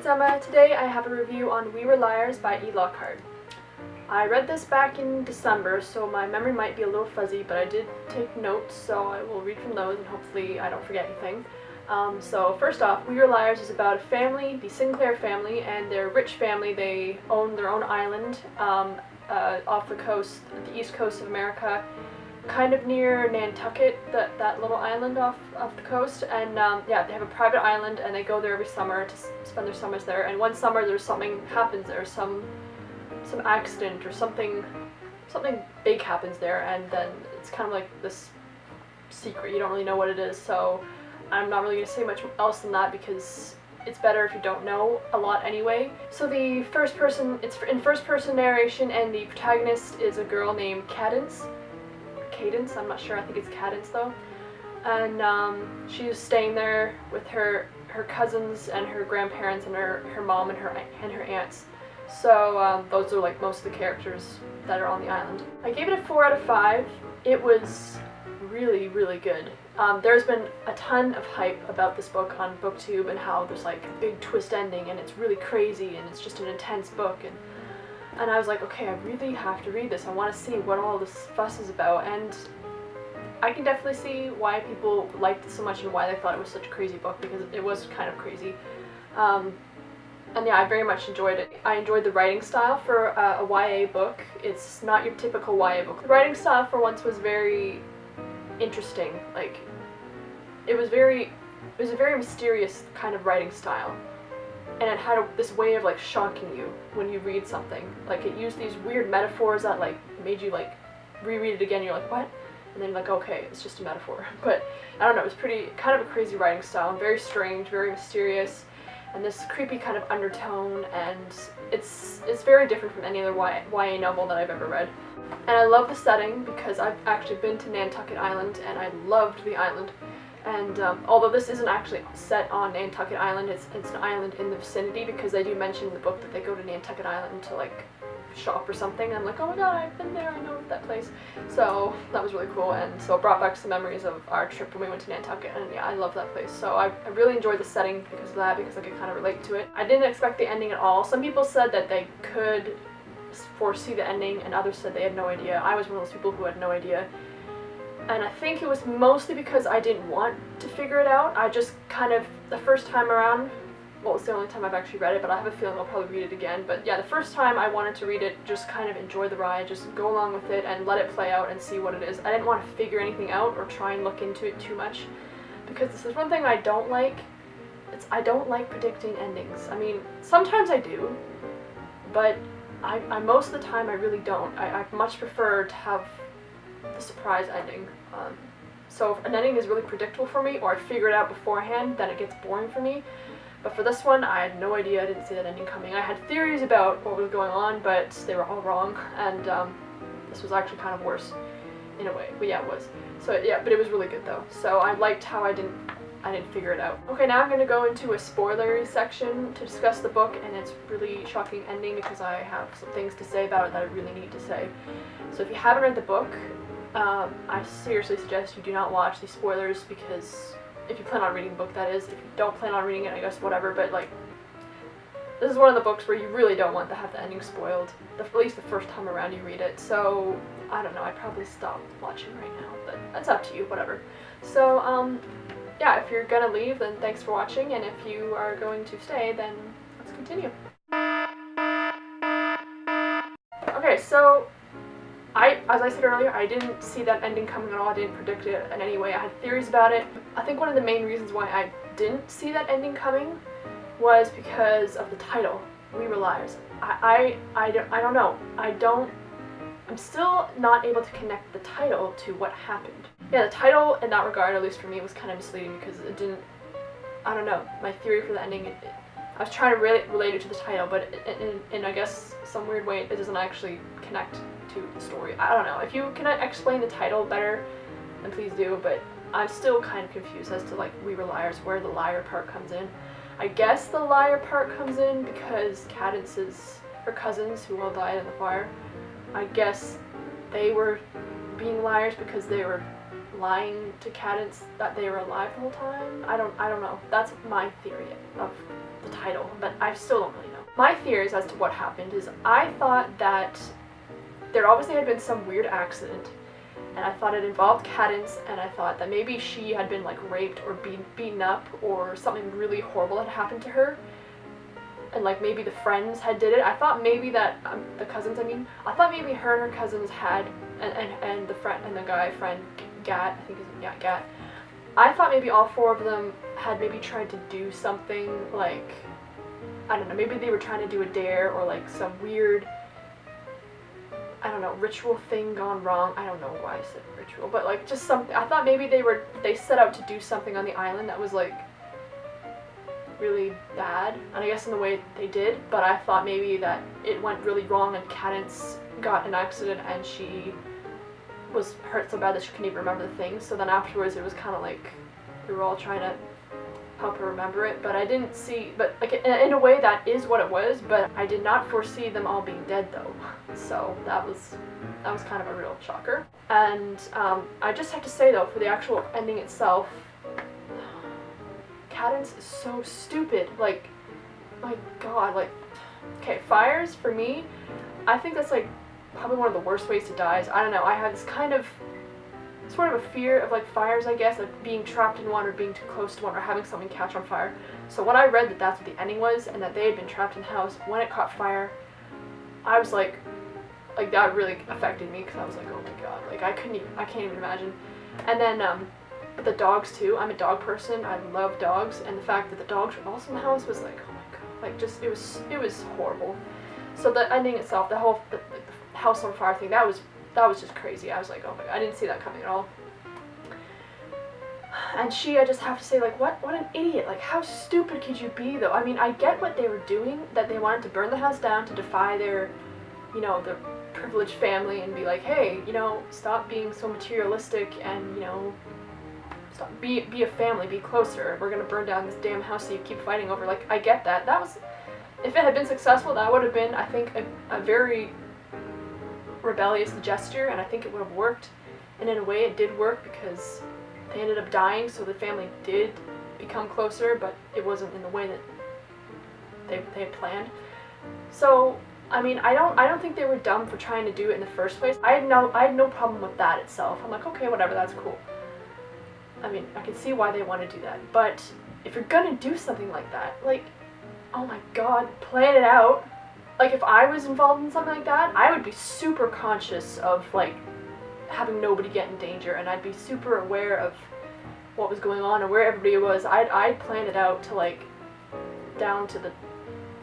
it's Emma. Today I have a review on We Were Liars by E. Lockhart. I read this back in December, so my memory might be a little fuzzy, but I did take notes, so I will read from those and hopefully I don't forget anything. So first off, We Were Liars is about a family, the Sinclair family, and their rich family. They own their own island off the coast, the east coast of America, kind of near Nantucket, that little island off the coast, and yeah, they have a private island and they go there every summer to spend their summers there, and one summer there's something happens there, some accident or something big happens there, and then it's kind of like this secret, you don't really know what it is, so I'm not really going to say much else than that because it's better if you don't know a lot anyway. So the it's in first person narration, and the protagonist is a girl named Cadence, I'm not sure, I think it's Cadence though, and she's staying there with her cousins and her grandparents and her mom and her aunts. So those are like most of the characters that are on the island. I gave it a 4 out of 5. It was really, really good. There's been a ton of hype about this book on BookTube and how there's like a big twist ending and it's really crazy and it's just an intense book, and I was like, okay, I really have to read this. I want to see what all this fuss is about, and I can definitely see why people liked it so much and why they thought it was such a crazy book, because it was kind of crazy. And yeah, I very much enjoyed it. I enjoyed the writing style for a YA book. It's not your typical YA book. The writing style for once was very interesting. Like, it was a very mysterious kind of writing style. And it had this way of like shocking you when you read something. Like, it used these weird metaphors that like made you like reread it again. You're like, what? And then like, okay, it's just a metaphor. But I don't know, it was kind of a crazy writing style, and very strange, very mysterious, and this creepy kind of undertone, and it's very different from any other YA novel that I've ever read. And I love the setting because I've actually been to Nantucket Island and I loved the island. And although this isn't actually set on Nantucket Island, it's an island in the vicinity, because they do mention in the book that they go to Nantucket Island to like shop or something. I'm like, oh my god, I've been there, I know that place. So that was really cool, and so it brought back some memories of our trip when we went to Nantucket, and yeah, I love that place. So I really enjoyed the setting because of that, because I could kind of relate to it. I didn't expect the ending at all. Some people said that they could foresee the ending, and others said they had no idea. I was one of those people who had no idea. And I think it was mostly because I didn't want to figure it out. I just kind of, the first time around, well, it's the only time I've actually read it, but I have a feeling I'll probably read it again. But yeah, the first time I wanted to read it, just kind of enjoy the ride, just go along with it and let it play out and see what it is. I didn't want to figure anything out or try and look into it too much, because this is one thing I don't like. I don't like predicting endings. I mean, sometimes I do, but I most of the time I really don't. I much prefer to have the surprise ending. So if an ending is really predictable for me, or I figure it out beforehand, then it gets boring for me. But for this one, I had no idea. I didn't see that ending coming. I had theories about what was going on, but they were all wrong, and this was actually kind of worse in a way. But yeah, it was. So yeah, but it was really good though. So I liked how I didn't figure it out. Okay, now I'm going to go into a spoilery section to discuss the book and its really shocking ending, because I have some things to say about it that I really need to say. So if you haven't read the book, I seriously suggest you do not watch these spoilers, because if you plan on reading the book, that is. If you don't plan on reading it, I guess whatever, but like, this is one of the books where you really don't want to have the ending spoiled, at least the first time around you read it. So I don't know, I'd probably stop watching right now, but that's up to you, whatever. So yeah, if you're gonna leave, then thanks for watching, and if you are going to stay, then let's continue. Okay, so as I said earlier, I didn't see that ending coming at all. I didn't predict it in any way. I had theories about it. I think one of the main reasons why I didn't see that ending coming was because of the title, We Were Liars. I don't know. I'm still not able to connect the title to what happened. Yeah, the title in that regard, at least for me, was kind of misleading, because it didn't, I don't know, my theory for the ending, I was trying to relate it to the title, but in I guess some weird way, it doesn't actually connect to the story. I don't know. If you can explain the title better, then please do, but I'm still kind of confused as to like We Were Liars, where the liar part comes in. I guess the liar part comes in because Cadence's, her cousins who all died in the fire, I guess they were being liars because they were lying to Cadence that they were alive the whole time. I don't know. That's my theory of the title. title, but I still don't really know. My theories as to what happened is I thought that there obviously had been some weird accident, and I thought it involved Cadence, and I thought that maybe she had been like raped or beaten up or something really horrible had happened to her, and like maybe the friends had did it. I thought maybe that the cousins, I thought maybe her and her cousins had, and the friend and the guy friend Gat, I think his name, Gat. I thought maybe all four of them had maybe tried to do something like, I don't know, maybe they were trying to do a dare or like some weird, I don't know, ritual thing gone wrong. I don't know why I said ritual, but like just something. I thought maybe they set out to do something on the island that was like really bad, and I guess in the way they did, but I thought maybe that it went really wrong and Cadence got in an accident and she was hurt so bad that she couldn't even remember the things. So then afterwards it was kind of like we were all trying to help her remember it, but I didn't see, but like in a way that is what it was, but I did not foresee them all being dead though. So that was kind of a real shocker. And I just have to say though, for the actual ending itself, Cadence is so stupid. Like, my god, like, okay, fires for me, I think that's like probably one of the worst ways to die. I don't know, I have this kind of sort of a fear of like fires, I guess, like being trapped in one or being too close to one or having something catch on fire. So when I read that that's what the ending was and that they had been trapped in the house, when it caught fire, I was like that really affected me because I was like, oh my god, like I can't even imagine. And then the dogs too. I'm a dog person. I love dogs, and the fact that the dogs were also in the house was like, oh my god, like just it was horrible. So the ending itself, the whole the house on fire thing, that was just crazy. I was like, oh my god, I didn't see that coming at all. And I just have to say, like, what an idiot. Like, how stupid could you be, though? I mean, I get what they were doing, that they wanted to burn the house down to defy their, you know, their privileged family and be like, hey, you know, stop being so materialistic and, you know, stop, be a family, be closer. We're gonna burn down this damn house that you keep fighting over. Like, I get that. That was, if it had been successful, that would have been, I think, a very rebellious gesture, and I think it would have worked. And in a way, it did work because they ended up dying, so the family did become closer, but it wasn't in the way that they had planned. So, I mean, I don't think they were dumb for trying to do it in the first place. I had no problem with that itself. I'm like, okay, whatever, that's cool. I mean, I can see why they want to do that, but if you're gonna do something like that, like, oh my god, plan it out. Like, if I was involved in something like that, I would be super conscious of, like, having nobody get in danger, and I'd be super aware of what was going on and where everybody was. I'd plan it out to, like, down to the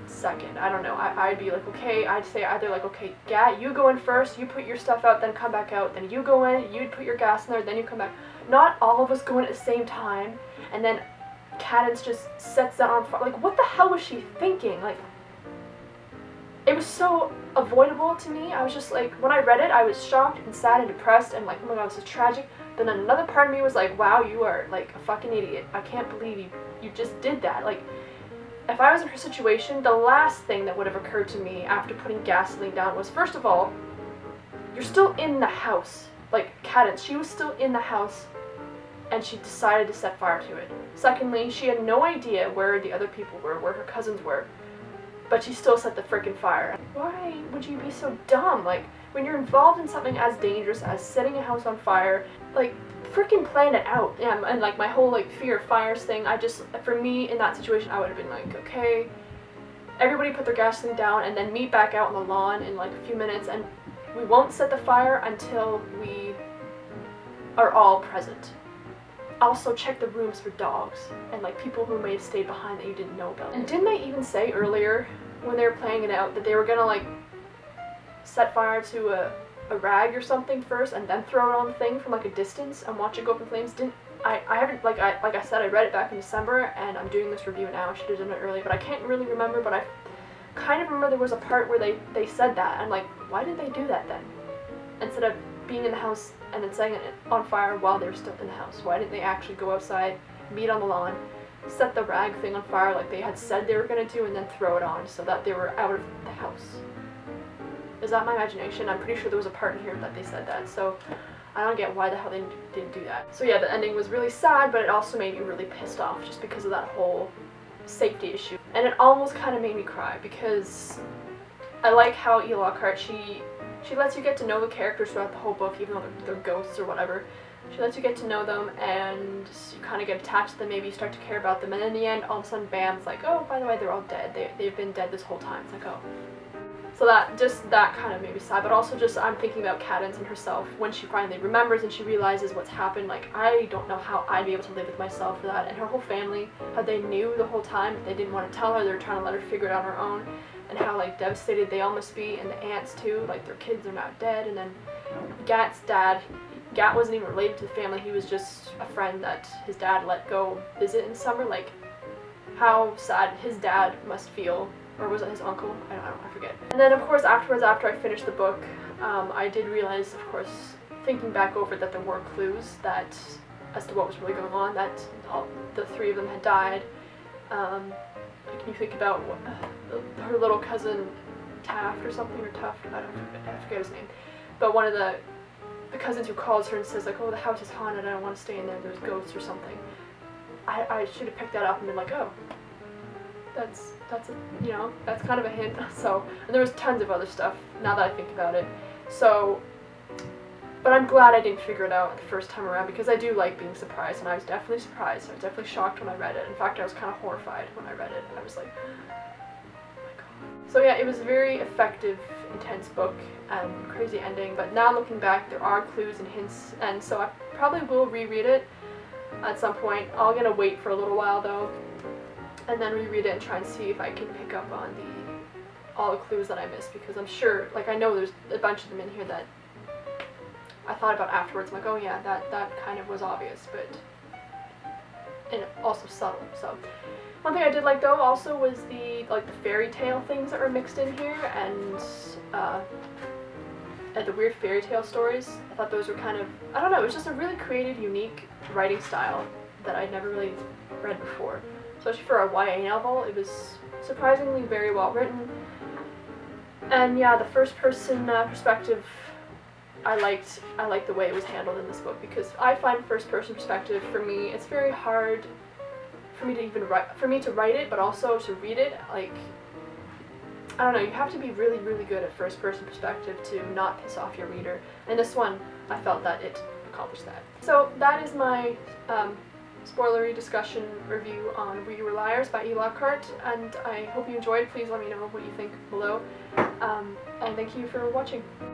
second. I don't know. I'd be like, okay, I'd say either, like, okay, Gat, you go in first, you put your stuff out, then come back out, then you go in, you'd put your gas in there, then you come back. Not all of us go in at the same time, and then Cadence just sets that on fire. Like, what the hell was she thinking? Like, it was so avoidable to me. I was just like, when I read it, I was shocked and sad and depressed and like, oh my god, this is tragic. Then another part of me was like, wow, you are like a fucking idiot. I can't believe you just did that. Like, if I was in her situation, the last thing that would have occurred to me after putting gasoline down was, first of all, you're still in the house. Like, Cadence, she was still in the house and she decided to set fire to it. Secondly, she had no idea where the other people were, where her cousins were. But she still set the frickin' fire. Why would you be so dumb? Like, when you're involved in something as dangerous as setting a house on fire, like, frickin' plan it out. Yeah, and like my whole like fear of fires thing, for me in that situation, I would have been like, okay, everybody put their gasoline down and then meet back out on the lawn in like a few minutes, and we won't set the fire until we are all present. Also check the rooms for dogs and like people who may have stayed behind that you didn't know about. And didn't they even say earlier when they were playing it out that they were gonna like set fire to a rag or something first and then throw it on the thing from like a distance and watch it go up in flames? I haven't, like I said, I read it back in December and I'm doing this review now. I should have done it early, but I can't really remember, but I kind of remember there was a part where they said that. I'm like, why did they do that then? Instead of being in the house and then setting it on fire while they were still in the house. Why didn't they actually go outside, meet on the lawn, set the rag thing on fire like they had said they were going to do, and then throw it on so that they were out of the house? Is that my imagination? I'm pretty sure there was a part in here that they said that, so I don't get why the hell they didn't do that. So yeah, the ending was really sad, but it also made me really pissed off just because of that whole safety issue. and it almost kind of made me cry because I like how E. Lockhart, she lets you get to know the characters throughout the whole book, even though they're ghosts or whatever. She lets you get to know them, and you kind of get attached to them, maybe you start to care about them, and in the end, all of a sudden, bam, it's like, oh, by the way, they're all dead. They've been dead this whole time. It's like, oh. So that kind of made me sad, but also just I'm thinking about Cadence and herself when she finally remembers and she realizes what's happened. Like, I don't know how I'd be able to live with myself for that, and her whole family, how they knew the whole time, but they didn't want to tell her, they were trying to let her figure it out on her own, and how, like, devastated they all must be, and the aunts too, like, their kids are now dead, and then Gat's dad, Gat wasn't even related to the family, he was just a friend that his dad let go visit in summer. Like, how sad his dad must feel, or was it his uncle? I don't know, I forget. And then of course afterwards, after I finished the book, I did realize, of course, thinking back over it, that there were clues that, as to what was really going on, that the three of them had died. Can you think about her little cousin Taft or something, or Tuft, I forget his name, but one of the cousins who calls her and says, like, oh, the house is haunted, I don't want to stay in there, there's ghosts or something. I should have picked that up and been like, oh, that's a, you know, that's kind of a hint. So, and there was tons of other stuff now that I think about it. So, but I'm glad I didn't figure it out the first time around, because I do like being surprised, and I was definitely surprised. I was definitely shocked when I read it. In fact, I was kind of horrified when I read it. I was like, oh my god. So yeah, it was a very effective, intense book, and crazy ending, but now looking back, there are clues and hints, and so I probably will reread it at some point. I'm gonna wait for a little while though, and then reread it and try and see if I can pick up on all the clues that I missed, because I'm sure, like, I know there's a bunch of them in here that I thought about afterwards. I'm like, oh yeah, that kind of was obvious, but and also subtle. So one thing I did like though also was the fairy tale things that were mixed in here, and the weird fairy tale stories. I thought those were kind of, I don't know, it was just a really creative, unique writing style that I'd never really read before. Especially for a YA novel, it was surprisingly very well written. And yeah, the first person perspective, I liked the way it was handled in this book, because I find first person perspective, for me, it's very hard for me to even write it, but also to read it. Like, I don't know, you have to be really, really good at first person perspective to not piss off your reader. And this one, I felt that it accomplished that. So that is my spoilery discussion review on We Were Liars by E. Lockhart, and I hope you enjoyed. Please let me know what you think below, and thank you for watching.